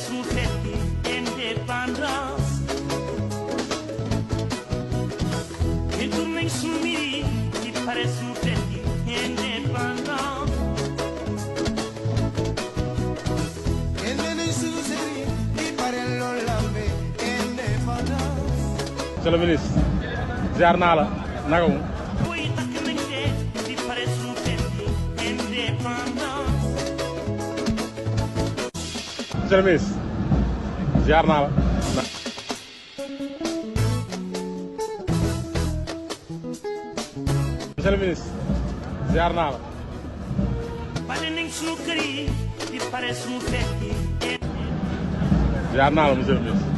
suñu fête indépendance ñu tourné suñu mbir yi di pare suñu fête indépendance Monsieur le ministre ziar naa la naka mu. booy takk nañ de di pare suñu fête indépendance. Monsieur le ministre ziar naa la. Monsieur le ministre ziar naa la. bale nañ suñu kër yi di pare suñu fête ziar naa la monsieur le ministre.